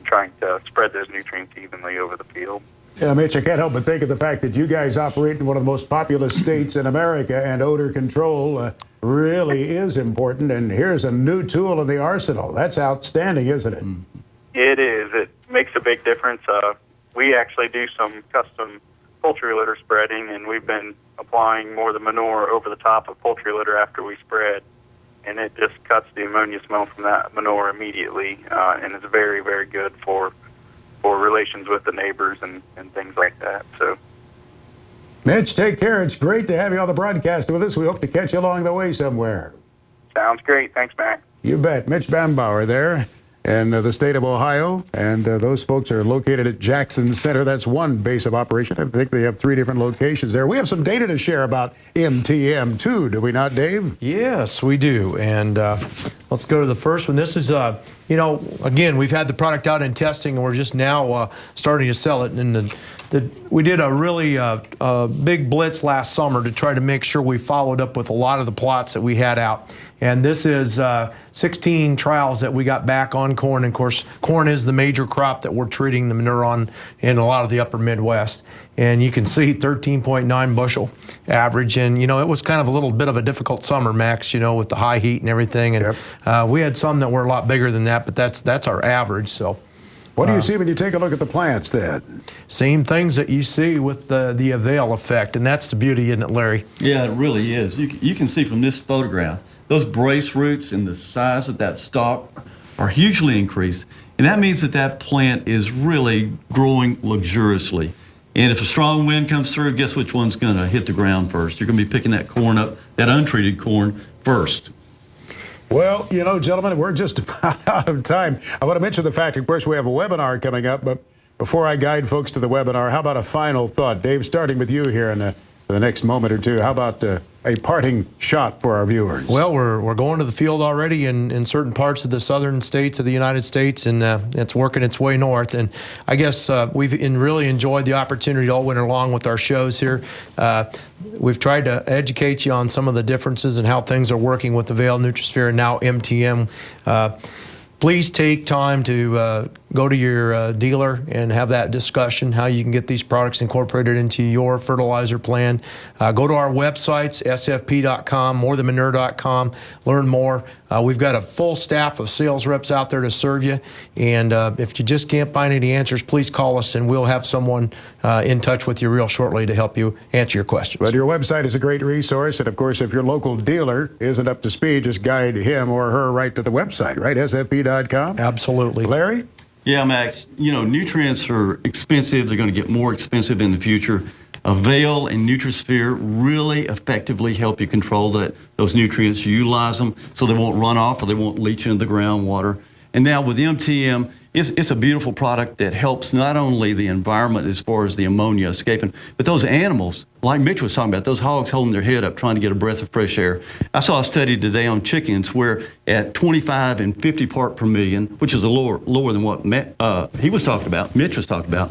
trying to spread those nutrients evenly over the field. Yeah, Mitch, I can't help but think of the fact that you guys operate in one of the most populous states in America, and odor control really is important. And here's a new tool in the arsenal. That's outstanding, isn't it? It is. It makes a big difference. We actually do some custom poultry litter spreading, and we've been applying more of the manure over the top of poultry litter after we spread, and it just cuts the ammonia smell from that manure immediately, and it's very, very good for relations with the neighbors and things like that. So, Mitch, take care. It's great to have you on the broadcast with us. We hope to catch you along the way somewhere. Sounds great. Thanks, Mac. You bet. Mitch Bambauer there in the state of Ohio, and those folks are located at Jackson Center. That's one base of operation. I think they have 3 different locations there. We have some data to share about MTM too, do we not, Dave? Yes, we do. And let's go to the first one. This is, you know, again, we've had the product out in testing, and we're just now starting to sell it. And we did a really big blitz last summer to try to make sure we followed up with a lot of the plots that we had out. And this is 16 trials that we got back on corn. And of course, corn is the major crop that we're treating the manure on in a lot of the upper Midwest. And you can see 13.9 bushel average. And, you know, it was kind of a little bit of a difficult summer, Max, you know, with the high heat and everything. And we had some that were a lot bigger than that, but that's our average. So. What do you see when you take a look at the plants then? Same things that you see with the Avail effect, and that's the beauty, isn't it, Larry? Yeah, it really is. You can see from this photograph, those brace roots and the size of that stalk are hugely increased, and that means that that plant is really growing luxuriously. And if a strong wind comes through, guess which one's going to hit the ground first? You're going to be picking that corn up, that untreated corn, first. Well, you know, gentlemen, we're just about out of time. I want to mention the fact, of course, we have a webinar coming up, but before I guide folks to the webinar, how about a final thought? Dave, starting with you here in the next moment or two, how about a parting shot for our viewers? Well, we're going to the field already in certain parts of the southern states of the United States, and it's working its way north. And I guess we've really enjoyed the opportunity all winter long with our shows here. We've tried to educate you on some of the differences and how things are working with the Avail Nutrisphere and now MTM. Please take time to go to your dealer and have that discussion, how you can get these products incorporated into your fertilizer plan. Go to our websites, sfp.com, morethanmanure.com, learn more. We've got a full staff of sales reps out there to serve you. And if you just can't find any answers, please call us and we'll have someone in touch with you real shortly to help you answer your questions. But your website is a great resource. And of course, if your local dealer isn't up to speed, just guide him or her right to the website, right? sfp.com? Absolutely. Larry? Yeah, Max, you know, nutrients are expensive. They're going to get more expensive in the future. Avail and Nutrisphere really effectively help you control those nutrients. You utilize them so they won't run off or they won't leach into the groundwater. And now with MTM, it's a beautiful product that helps not only the environment as far as the ammonia escaping, but those animals, like Mitch was talking about, those hogs holding their head up trying to get a breath of fresh air. I saw a study today on chickens where at 25 and 50 part per million, which is a lower than what he was talking about, Mitch was talking about,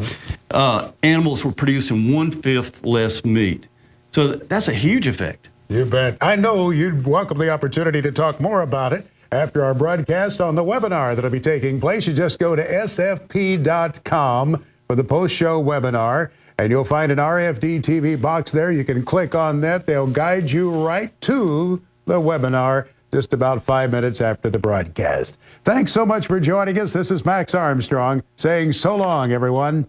animals were producing 1/5 less meat. So that's a huge effect. You bet. I know you'd welcome the opportunity to talk more about it after our broadcast on the webinar that'll be taking place. You just go to sfp.com for the post-show webinar, and you'll find an RFD-TV box there. You can click on that. They'll guide you right to the webinar just about 5 minutes after the broadcast. Thanks so much for joining us. This is Max Armstrong saying so long, everyone.